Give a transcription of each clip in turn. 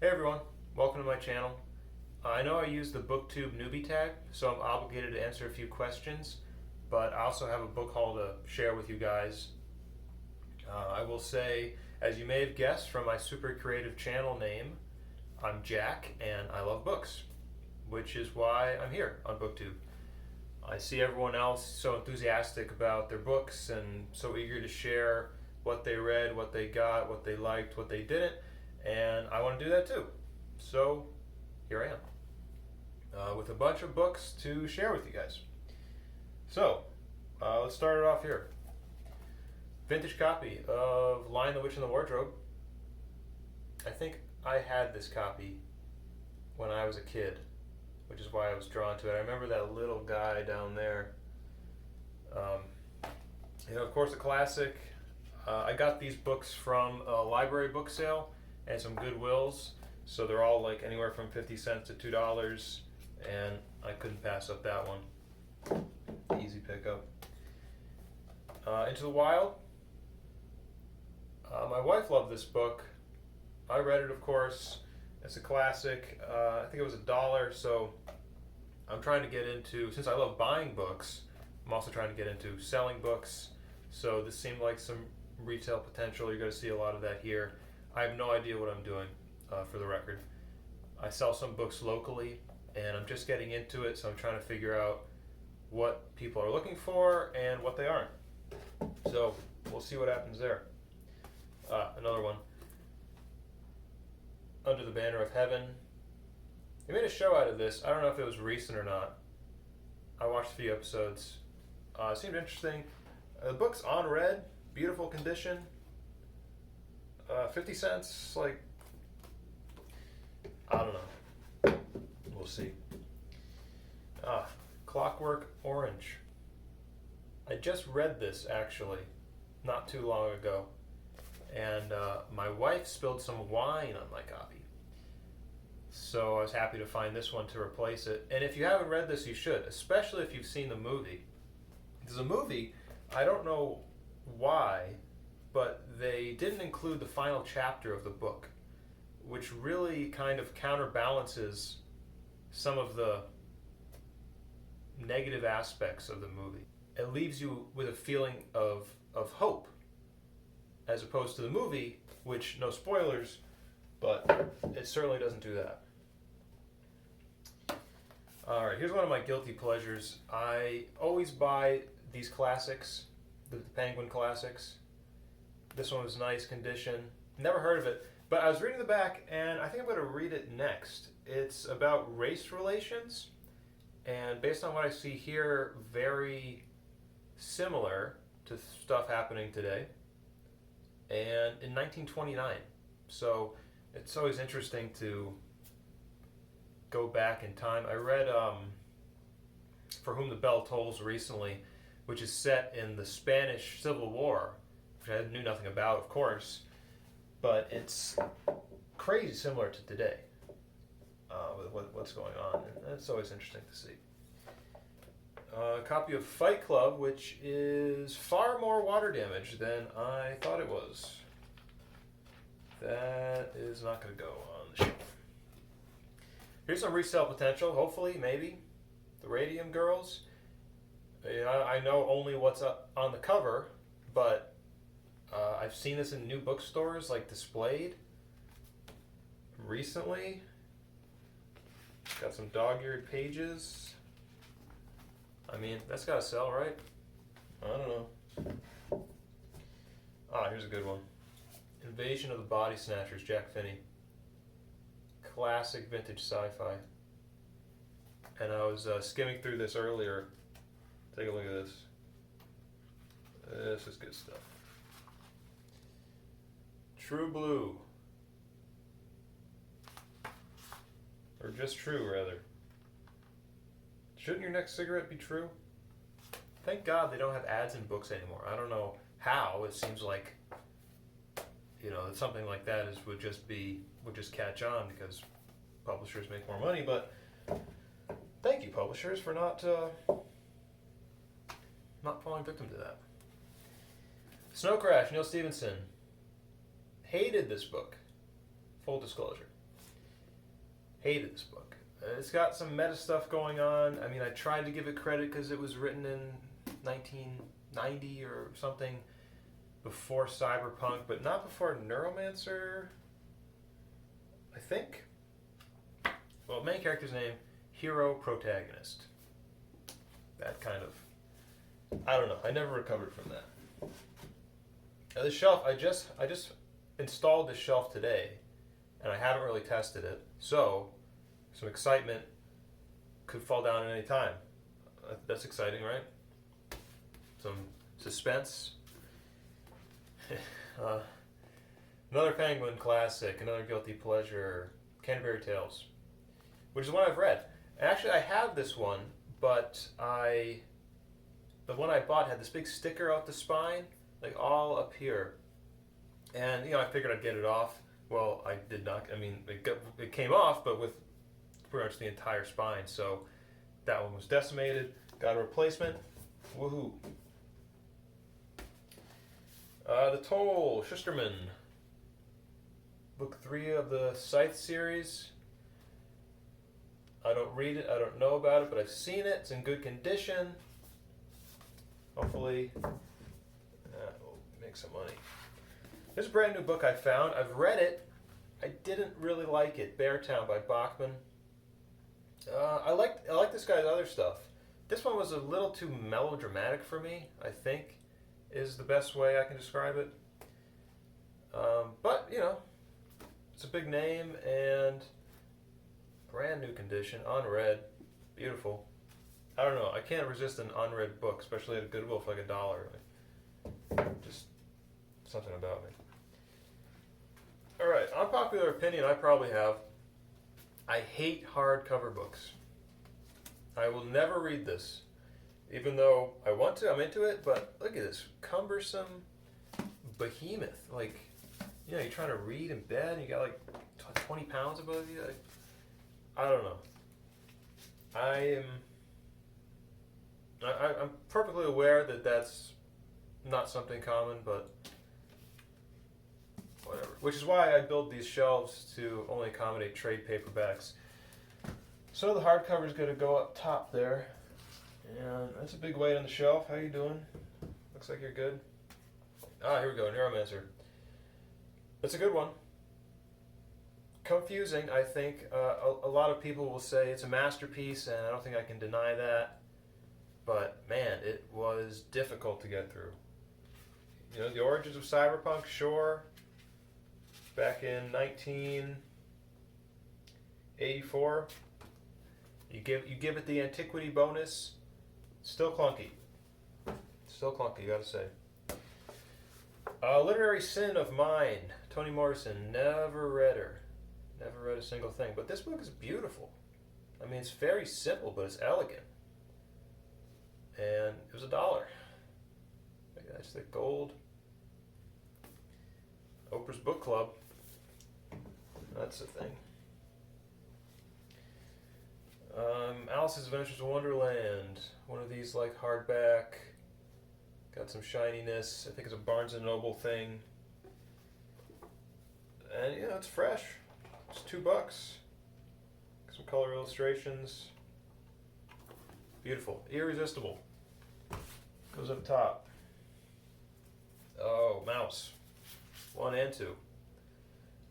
Hey everyone, welcome to my channel. I know I use the Booktube Newbie tag, so I'm obligated to answer a few questions, but I also have a book haul to share with you guys. I will say, as you may have guessed from my super creative channel name, I'm Jack and I love books, which is why I'm here on Booktube. I see everyone else so enthusiastic about their books and so eager to share what they read, what they got, what they liked, what they didn't, and I want to do that too. So here I am with a bunch of books to share with you guys. So let's start it off here. Vintage copy of Lion, the Witch, and the Wardrobe. I think I had this copy when I was a kid, which is why I was drawn to it. I remember that little guy down there. Of course, a classic. I got these books from a library book sale and some Goodwills, so they're all like anywhere from 50 cents to $2, and I couldn't pass up that one. Easy pickup. Into the Wild. My wife loved this book. I read it, of course. It's a classic. I think it was $1, so I'm trying to get into, since I love buying books, I'm also trying to get into selling books, so this seemed like some retail potential. You're going to see a lot of that here. I have no idea what I'm doing, for the record. I sell some books locally, and I'm just getting into it, so I'm trying to figure out what people are looking for and what they aren't. So we'll see what happens there. Another one. Under the Banner of Heaven. They made a show out of this. I don't know if it was recent or not. I watched a few episodes. It seemed interesting. The book's on red, beautiful condition. 50 cents, like, I don't know. We'll see. Clockwork Orange. I just read this actually, not too long ago, and my wife spilled some wine on my copy. So I was happy to find this one to replace it. And if you haven't read this, you should, especially if you've seen the movie. There's a movie, I don't know why, but they didn't include the final chapter of the book, which really kind of counterbalances some of the negative aspects of the movie. It leaves you with a feeling of hope, as opposed to the movie, which, no spoilers, but it certainly doesn't do that. Alright, here's one of my guilty pleasures. I always buy these classics, the Penguin classics. This one was nice condition. Never heard of it, but I was reading the back, and I think I'm going to read it next. It's about race relations, and based on what I see here, very similar to stuff happening today, and in 1929. So it's always interesting to go back in time. I read For Whom the Bell Tolls recently, which is set in the Spanish Civil War, which I knew nothing about, of course, but it's crazy similar to today, with what's going on, and it's always interesting to see. A copy of Fight Club, which is far more water damage than I thought it was. That is not going to go on the shelf. Here's some resale potential, hopefully, maybe. The Radium Girls. I know only what's up on the cover, but I've seen this in new bookstores, like displayed recently. Got some dog-eared pages. I mean, that's got to sell, right? I don't know. Here's a good one. Invasion of the Body Snatchers, Jack Finney. Classic vintage sci-fi. And I was skimming through this earlier. Take a look at this. This is good stuff. True Blue. Or just True, rather. Shouldn't your next cigarette be true? Thank God they don't have ads in books anymore. I don't know how. It seems like, something like that would just catch on because publishers make more money. But thank you, publishers, for not falling victim to that. Snow Crash, Neil Stevenson. Hated this book, full disclosure. Hated this book. It's got some meta stuff going on. I mean, I tried to give it credit because it was written in 1990 or something, before Cyberpunk, but not before Neuromancer, I think. Well, main character's name, hero protagonist. That kind of, I don't know. I never recovered from that. Now, this shelf, I just installed this shelf today, and I haven't really tested it, so some excitement could fall down at any time. That's exciting, right? Some suspense. Another Penguin classic, another guilty pleasure, Canterbury Tales, which is one I've read. Actually, I have this one, but the one I bought had this big sticker out the spine, like all up here, and I figured I'd get it off. Well, I did not. I mean, it came off, but with pretty much the entire spine. So that one was decimated. Got a replacement. Woohoo! The Toll, Schusterman. Book 3 of the Scythe series. I don't read it, I don't know about it, but I've seen it. It's in good condition. Hopefully, that will make some money. This is a brand new book I found. I've read it. I didn't really like it. Beartown by Bachman. I like this guy's other stuff. This one was a little too melodramatic for me, I think, is the best way I can describe it. But, it's a big name and brand new condition, unread, beautiful. I don't know, I can't resist an unread book, especially at Goodwill for like $1. Just something about me. Alright, unpopular opinion I probably have. I hate hardcover books. I will never read this. Even though I want to, I'm into it, but look at this cumbersome behemoth. Like, you're trying to read in bed and you got like 20 pounds above you. Like, I don't know. I'm perfectly aware that that's not something common, but whatever. Which is why I build these shelves to only accommodate trade paperbacks. So the hardcover is going to go up top there. And that's a big weight on the shelf. How you doing? Looks like you're good. Here we go. Neuromancer. It's a good one. Confusing, I think. A lot of people will say it's a masterpiece, and I don't think I can deny that. But, man, it was difficult to get through. The origins of cyberpunk, sure. Back in 1984. You give it the antiquity bonus. Still clunky. Still clunky, you gotta say. Literary Sin of Mine. Toni Morrison. Never read her. Never read a single thing. But this book is beautiful. I mean, it's very simple, but it's elegant. And it was $1. That's the gold. Oprah's Book Club. That's the thing. Alice's Adventures in Wonderland. One of these like hardback. Got some shininess. I think it's a Barnes & Noble thing. And it's fresh. It's $2. Some color illustrations. Beautiful. Irresistible. Goes up top. Oh, Mouse. 1 and 2.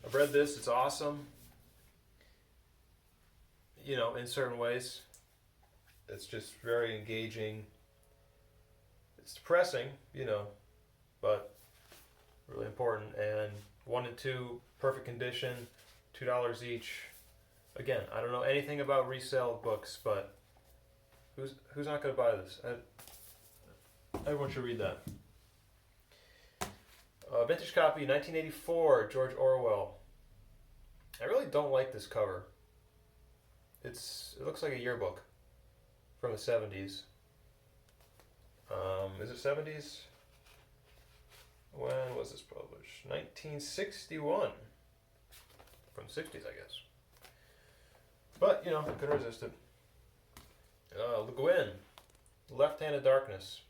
I've read this. It's awesome. In certain ways. It's just very engaging. It's depressing, but really important. And 1 and 2, perfect condition, $2 each. Again, I don't know anything about resale books, but who's not going to buy this? Everyone should read that. Vintage copy, 1984, George Orwell. I really don't like this cover. It looks like a yearbook from the 70s. Is it 70s? When was this published? 1961. From the 60s, I guess. But, couldn't resist it. Le Guin, Left Hand of Darkness.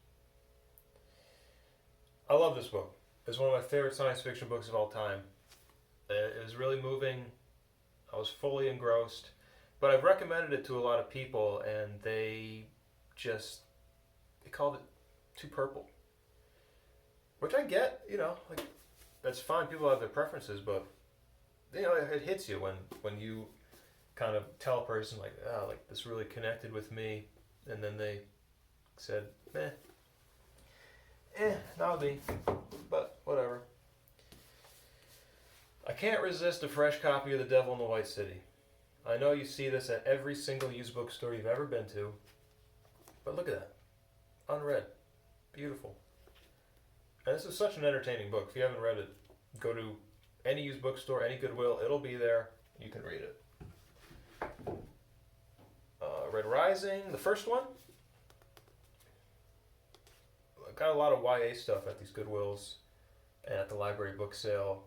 I love this book. It's one of my favorite science fiction books of all time. It was really moving. I was fully engrossed. But I've recommended it to a lot of people, and they called it too purple. Which I get, like, that's fine. People have their preferences, but, it hits you when you kind of tell a person, like, like, this really connected with me, and then they said, not me, but whatever. I can't resist a fresh copy of The Devil in the White City. I know you see this at every single used bookstore you've ever been to, but look at that. Unread. Beautiful. And this is such an entertaining book. If you haven't read it, go to any used bookstore, any Goodwill, it'll be there. You can read it. Red Rising, the first one. I've got a lot of YA stuff at these Goodwills and at the library book sale.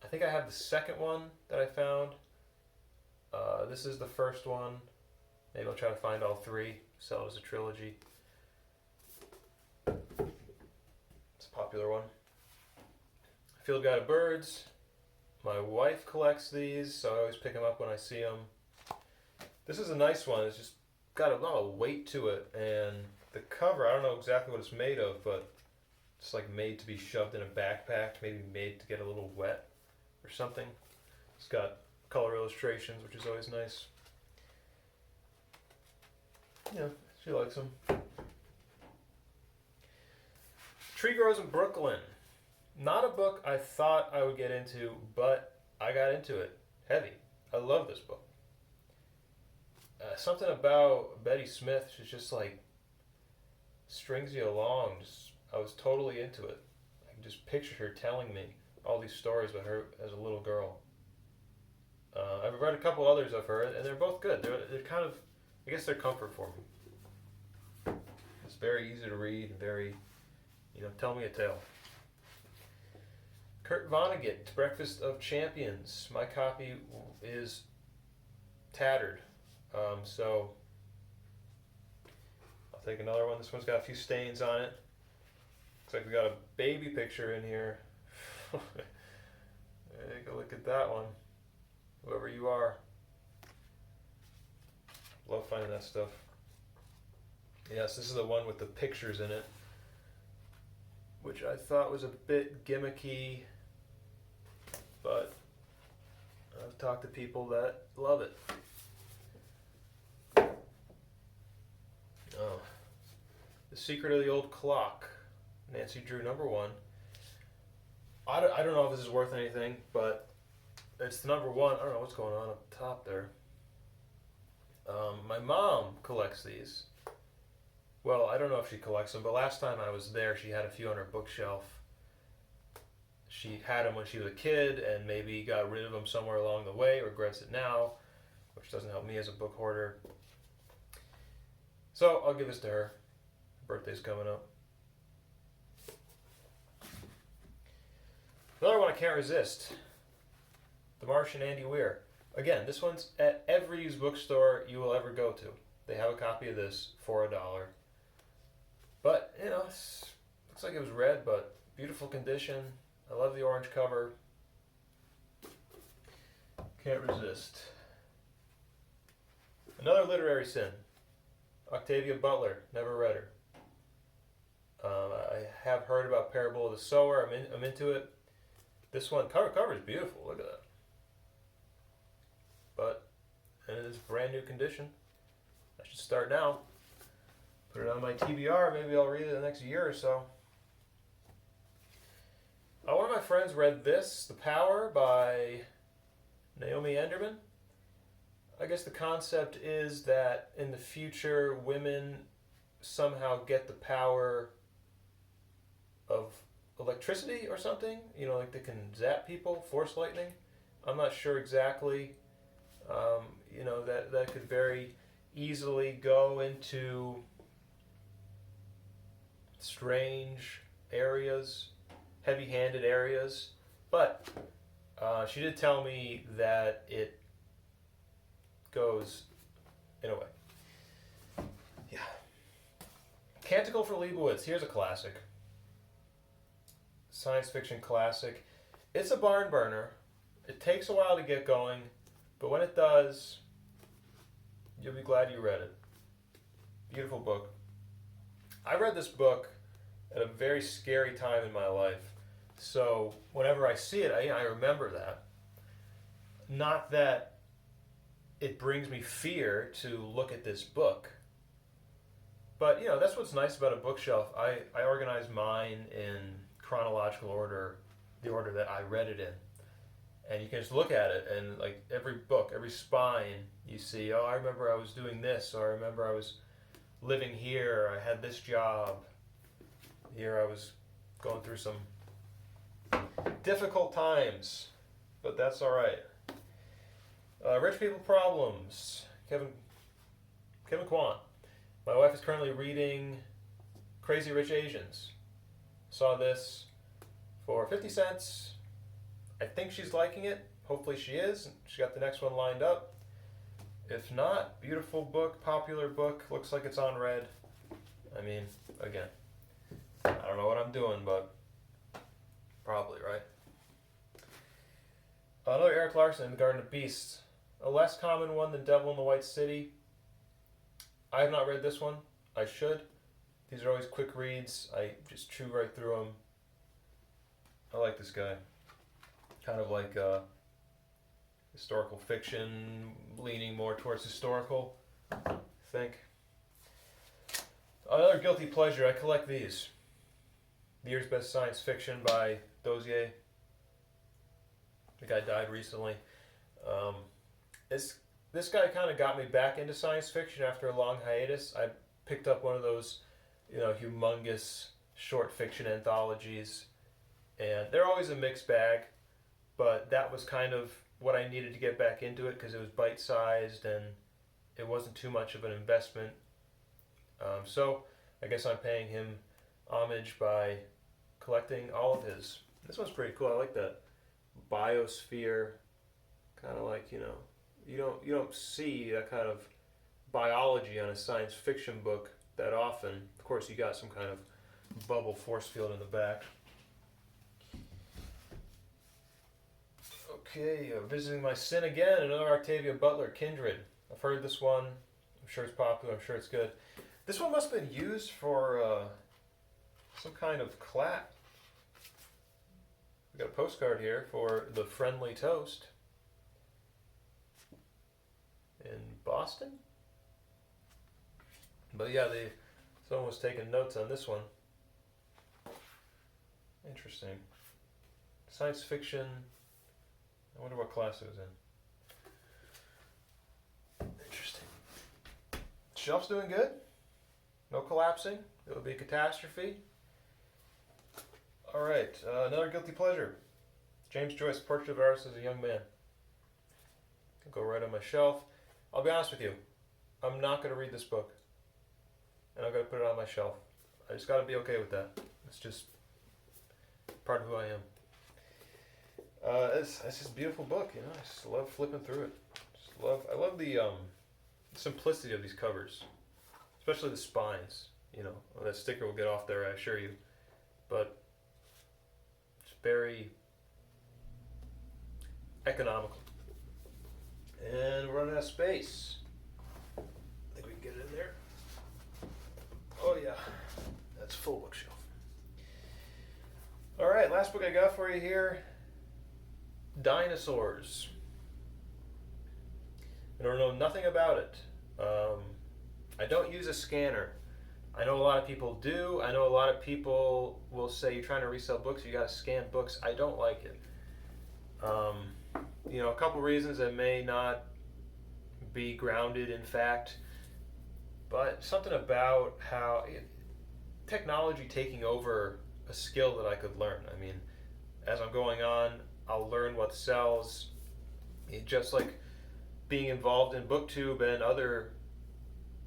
I think I have the second one that I found. This is the first one. Maybe I'll try to find all three, sell it as a trilogy. It's a popular one. Field Guide of Birds. My wife collects these, so I always pick them up when I see them. This is a nice one. It's just got a lot of weight to it, and the cover, I don't know exactly what it's made of, but it's like made to be shoved in a backpack, maybe made to get a little wet or something. It's got color illustrations, which is always nice. Yeah, she likes them. Tree Grows in Brooklyn. Not a book I thought I would get into, but I got into it. Heavy. I love this book. Something about Betty Smith, she's just like strings you along. I was totally into it. I can just picture her telling me all these stories about her as a little girl. I've read a couple others of her, and they're both good. They're kind of, I guess they're comfort for me. It's very easy to read and very, tell me a tale. Kurt Vonnegut, Breakfast of Champions. My copy is tattered, so I'll take another one. This one's got a few stains on it. Looks like we got a baby picture in here. Take a look at that one. Whoever you are. Love finding that stuff. Yes, this is the one with the pictures in it, which I thought was a bit gimmicky, but I've talked to people that love it. Oh, The Secret of the Old Clock, Nancy Drew, #1. I don't know if this is worth anything, but it's the #1. I don't know what's going on up top there. My mom collects these. Well, I don't know if she collects them, but last time I was there, she had a few on her bookshelf. She had them when she was a kid and maybe got rid of them somewhere along the way, regrets it now, which doesn't help me as a book hoarder. So I'll give this to her. Her birthday's coming up. Another one I can't resist. The Martian, Andy Weir. Again, this one's at every used bookstore you will ever go to. They have a copy of this for $1. But, looks like it was read, but beautiful condition. I love the orange cover. Can't resist. Another literary sin. Octavia Butler. Never read her. I have heard about Parable of the Sower. I'm into it. This one, cover is beautiful. Look at that. But, and it is brand new condition. I should start now. Put it on my TBR. Maybe I'll read it the next year or so. One of my friends read this, The Power by Naomi Enderman. I guess the concept is that in the future, women somehow get the power of electricity or something. Like they can zap people, force lightning. I'm not sure exactly. That could very easily go into strange areas, heavy-handed areas, but she did tell me that it goes in a way. Yeah. Canticle for Leibowitz. Here's a classic. Science fiction classic. It's a barn burner. It takes a while to get going, But when it does, you'll be glad you read it. Beautiful book. I read this book at a very scary time in my life. So whenever I see it, I remember that. Not that it brings me fear to look at this book. But, that's what's nice about a bookshelf. I organize mine in chronological order, the order that I read it in. And you can just look at it, and like every book, every spine, you see, I remember I was doing this, or I remember I was living here, or I had this job. Here I was going through some difficult times, but that's all right. Rich People Problems, Kevin Kwan. My wife is currently reading Crazy Rich Asians. Saw this for 50 cents. I think she's liking it. Hopefully she is. She got the next one lined up. If not, beautiful book, popular book. Looks like it's on red. I mean, again, I don't know what I'm doing, but probably, right? Another Eric Larson, The Garden of Beasts. A less common one than Devil in the White City. I have not read this one. I should. These are always quick reads. I just chew right through them. I like this guy. Kind of like historical fiction, leaning more towards historical, I think. Another guilty pleasure, I collect these. The Year's Best Science Fiction by Dozier. The guy died recently. This guy kind of got me back into science fiction after a long hiatus. I picked up one of those, humongous short fiction anthologies, and they're always a mixed bag, but that was kind of what I needed to get back into it because it was bite-sized and it wasn't too much of an investment. So I guess I'm paying him homage by collecting all of his. This one's pretty cool. I like that biosphere, kind of like, you don't see that kind of biology on a science fiction book that often. Of course, you got some kind of bubble force field in the back. Okay, Visiting My Sin Again, another Octavia Butler, Kindred. I've heard this one. I'm sure it's popular. I'm sure it's good. This one must have been used for some kind of clap. We got a postcard here for the Friendly Toast in Boston. But yeah, someone was taking notes on this one. Interesting. Science fiction. I wonder what class it was in. Interesting. Shelf's doing good. No collapsing. It'll be a catastrophe. All right, another guilty pleasure. James Joyce, Portrait of Artist as a Young Man. I'll go right on my shelf. I'll be honest with you. I'm not going to read this book. And I'm going to put it on my shelf. I just got to be okay with that. It's just part of who I am. It's just a beautiful book, I just love flipping through it. I love the simplicity of these covers, especially the spines. That sticker will get off there, I assure you. But it's very economical. And we're running out of space. I think we can get it in there. Oh yeah, that's full bookshelf. All right, last book I got for you here. Dinosaurs. I don't know nothing about it. I don't use a scanner. I know a lot of people do. I know a lot of people will say you're trying to resell books, you got to scan books. I don't like it. A couple reasons that may not be grounded in fact, but something about how technology taking over a skill that I could learn. I mean, as I'm going on, I'll learn what sells. Just like being involved in Booktube and other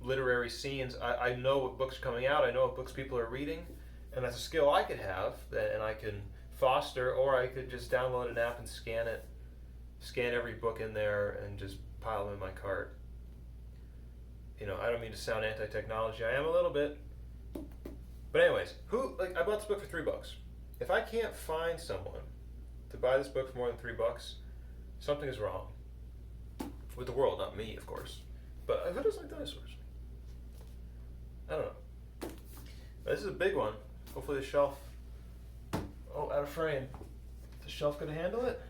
literary scenes, I know what books are coming out, I know what books people are reading, and that's a skill I could have, and I can foster, or I could just download an app and scan every book in there and just pile them in my cart. I don't mean to sound anti-technology, I am a little bit. But anyways, I bought this book for $3. If I can't find someone to buy this book for more than $3, something is wrong. with the world, not me, of course. But who doesn't like dinosaurs? I don't know. This is a big one. Hopefully the shelf. Oh, out of frame. Is the shelf gonna handle it?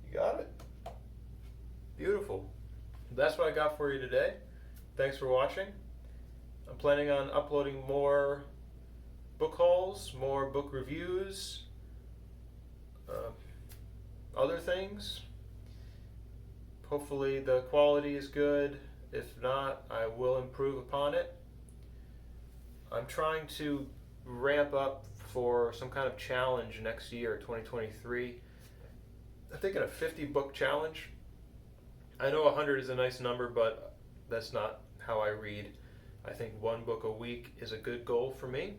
You got it? Beautiful. That's what I got for you today. Thanks for watching. I'm planning on uploading more book hauls, more book reviews, other things. Hopefully the quality is good. If not, I will improve upon it. I'm trying to ramp up for some kind of challenge next year, 2023. I'm thinking a 50 book challenge. I know 100 is a nice number, but that's not how I read. I think one book a week is a good goal for me.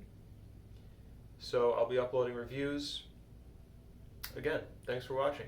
So I'll be uploading reviews. Again, thanks for watching.